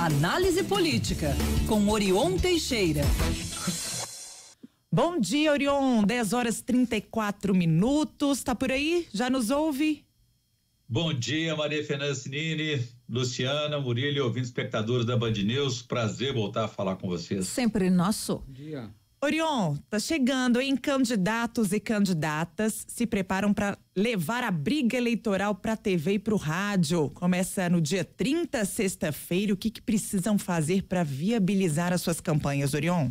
Análise política, com Orion Teixeira. Bom dia, Orion. 10h34. Tá por aí? Já nos ouve? Bom dia, Maria Fernanda Sinini, Luciana, Murilo, ouvintes espectadores da Band News. Prazer voltar a falar com vocês. Sempre nosso. Bom dia. Orion, tá chegando, hein? Candidatos e candidatas se preparam para levar a briga eleitoral para a TV e para o rádio. Começa no dia 30, sexta-feira. O que precisam fazer para viabilizar as suas campanhas, Orion?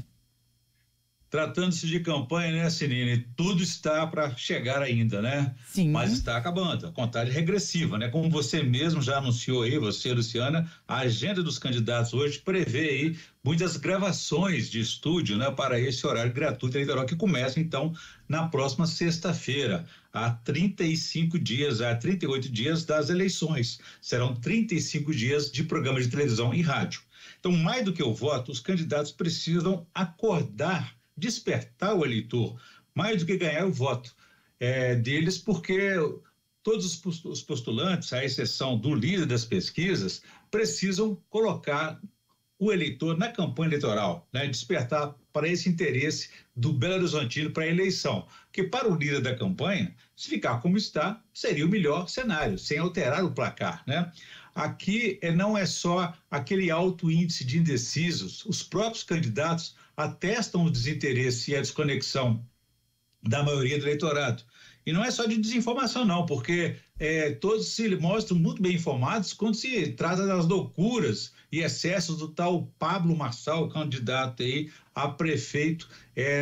Tratando-se de campanha, né, Sinine? Tudo está para chegar ainda, né? Sim. Mas está acabando, a contagem regressiva, né? Como você mesmo já anunciou aí, você, Luciana, a agenda dos candidatos hoje prevê aí muitas gravações de estúdio, né? Para esse horário gratuito eleitoral que começa, então, na próxima sexta-feira, há 38 dias das eleições. Serão 35 dias de programa de televisão e rádio. Então, mais do que o voto, os candidatos precisam acordar, despertar o eleitor, mais do que ganhar o voto deles, porque todos os postulantes, à exceção do líder das pesquisas, precisam colocar o eleitor na campanha eleitoral, né? Despertar para esse interesse do Belo Horizontino para a eleição, que para o líder da campanha, se ficar como está, seria o melhor cenário, sem alterar o placar, né? Aqui não é só aquele alto índice de indecisos, os próprios candidatos atestam o desinteresse e a desconexão da maioria do eleitorado. E não é só de desinformação, não, porque todos se mostram muito bem informados quando se trata das loucuras e excessos do tal Pablo Marçal, candidato aí a prefeito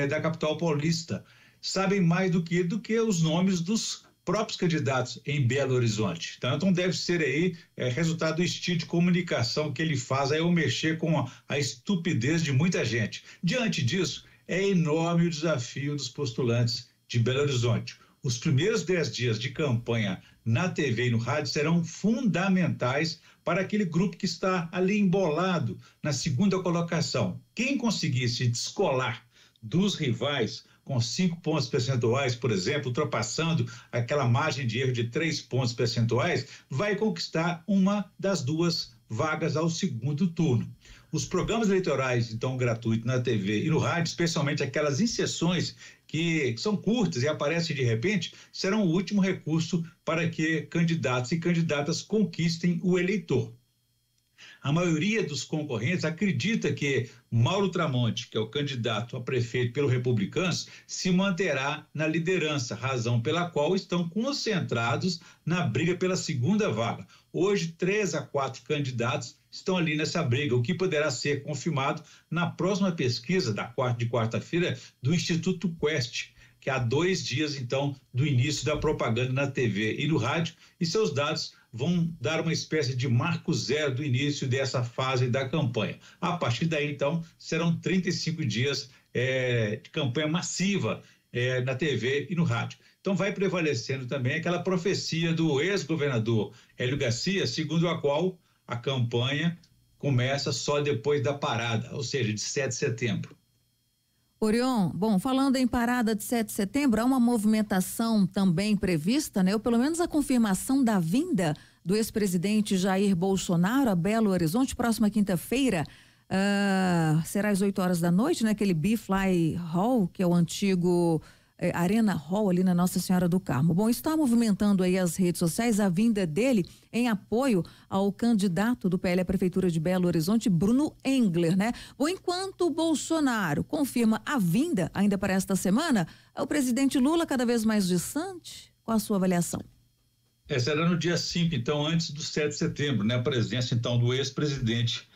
da capital paulista. Sabem mais do que os nomes dos próprios candidatos em Belo Horizonte. Então deve ser aí resultado do estilo de comunicação que ele faz aí ao mexer com a estupidez de muita gente. Diante disso, é enorme o desafio dos postulantes de Belo Horizonte. Os primeiros 10 dias de campanha na TV e no rádio serão fundamentais para aquele grupo que está ali embolado na segunda colocação. Quem conseguir se descolar dos rivais com 5 pontos percentuais, por exemplo, ultrapassando aquela margem de erro de 3 pontos percentuais, vai conquistar uma das 2 vagas ao segundo turno. Os programas eleitorais, então, gratuitos na TV e no rádio, especialmente aquelas inserções que são curtas e aparecem de repente, serão o último recurso para que candidatos e candidatas conquistem o eleitor. A maioria dos concorrentes acredita que Mauro Tramonte, que é o candidato a prefeito pelo Republicanos, se manterá na liderança, razão pela qual estão concentrados na briga pela segunda vaga. Hoje, 3 a 4 candidatos estão ali nessa briga, o que poderá ser confirmado na próxima pesquisa de quarta-feira do Instituto Quest, que há 2 dias, então, do início da propaganda na TV e no rádio, e seus dados vão dar uma espécie de marco zero do início dessa fase da campanha. A partir daí, então, serão 35 dias de campanha massiva na TV e no rádio. Então vai prevalecendo também aquela profecia do ex-governador Hélio Garcia, segundo a qual a campanha começa só depois da parada, ou seja, de 7 de setembro. Orion, bom, falando em parada de 7 de setembro, há uma movimentação também prevista, né? Ou pelo menos a confirmação da vinda do ex-presidente Jair Bolsonaro a Belo Horizonte, próxima quinta-feira, será às 8 horas da noite, naquele B-Fly Hall, que é o antigo Arena Hall ali na Nossa Senhora do Carmo. Bom, está movimentando aí as redes sociais a vinda dele em apoio ao candidato do PL à Prefeitura de Belo Horizonte, Bruno Engler, né? Bom, enquanto o Bolsonaro confirma a vinda ainda para esta semana, o presidente Lula cada vez mais distante? Qual a sua avaliação? Será no dia 5, então, antes do 7 de setembro, né? A presença, então, do ex-presidente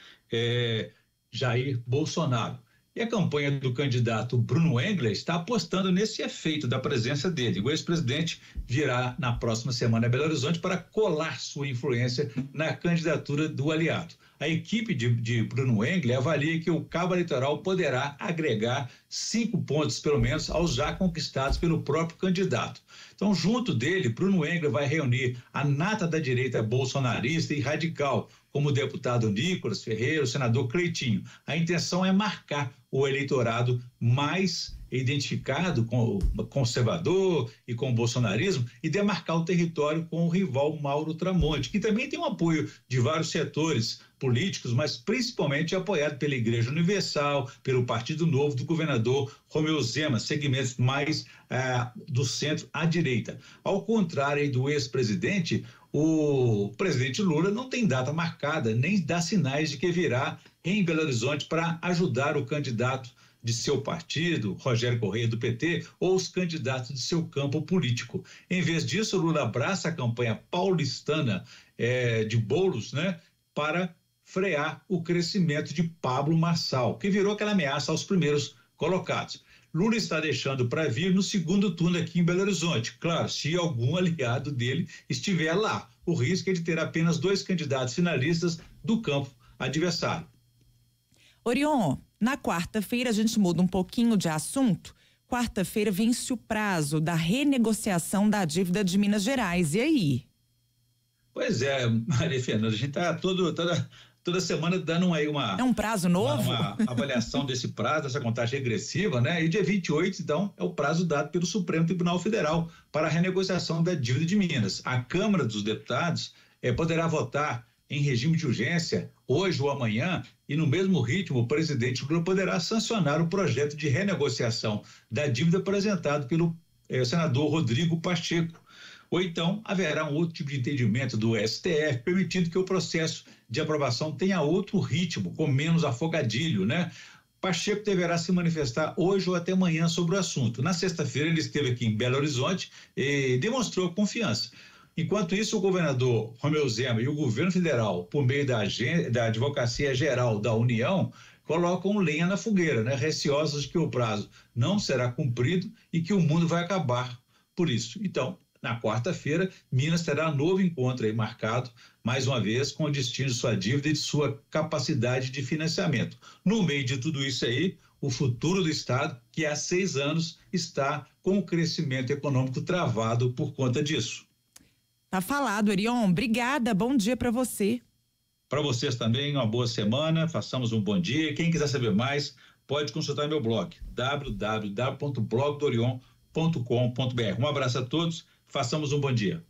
Jair Bolsonaro. E a campanha do candidato Bruno Engler está apostando nesse efeito da presença dele. O ex-presidente virá na próxima semana a Belo Horizonte para colar sua influência na candidatura do aliado. A equipe de Bruno Engler avalia que o cabo eleitoral poderá agregar 5 pontos, pelo menos, aos já conquistados pelo próprio candidato. Então, junto dele, Bruno Engler vai reunir a nata da direita bolsonarista e radical, como o deputado Nicolas Ferreira, o senador Cleitinho. A intenção é marcar o eleitorado mais identificado com o conservador e com o bolsonarismo e demarcar o território com o rival Mauro Tramonte, que também tem um apoio de vários setores políticos, mas principalmente apoiado pela Igreja Universal, pelo Partido Novo do governador Romeu Zema, segmentos mais do centro à direita. Ao contrário do ex-presidente, o presidente Lula não tem data marcada, nem dá sinais de que virá em Belo Horizonte para ajudar o candidato de seu partido, Rogério Correia do PT, ou os candidatos de seu campo político. Em vez disso, Lula abraça a campanha paulistana de Boulos, né, para frear o crescimento de Pablo Marçal, que virou aquela ameaça aos primeiros colocados. Lula está deixando para vir no segundo turno aqui em Belo Horizonte. Claro, se algum aliado dele estiver lá. O risco é de ter apenas 2 candidatos finalistas do campo adversário. Orion, na quarta-feira a gente muda um pouquinho de assunto. Quarta-feira vence o prazo da renegociação da dívida de Minas Gerais. E aí? Pois é, Maria Fernanda, a gente está toda semana dando aí uma... É um prazo novo? Uma avaliação desse prazo, dessa contagem regressiva, né? E dia 28, então, é o prazo dado pelo Supremo Tribunal Federal para a renegociação da dívida de Minas. A Câmara dos Deputados poderá votar em regime de urgência hoje ou amanhã, e no mesmo ritmo o presidente Lula poderá sancionar o projeto de renegociação da dívida apresentado pelo senador Rodrigo Pacheco. Ou então haverá um outro tipo de entendimento do STF, permitindo que o processo de aprovação tenha outro ritmo, com menos afogadilho, né? Pacheco deverá se manifestar hoje ou até amanhã sobre o assunto. Na sexta-feira ele esteve aqui em Belo Horizonte e demonstrou confiança. Enquanto isso, o governador Romeu Zema e o governo federal, por meio da Advocacia Geral da União, colocam lenha na fogueira, né? Receosos de que o prazo não será cumprido e que o mundo vai acabar por isso. Então, na quarta-feira, Minas terá um novo encontro aí marcado, mais uma vez, com o destino de sua dívida e de sua capacidade de financiamento. No meio de tudo isso aí, o futuro do Estado, que há 6 anos está com o crescimento econômico travado por conta disso. Tá falado, Orion. Obrigada. Bom dia para você. Para vocês também, uma boa semana. Façamos um bom dia. Quem quiser saber mais, pode consultar meu blog, www.blogdorion.com.br. Um abraço a todos. Façamos um bom dia.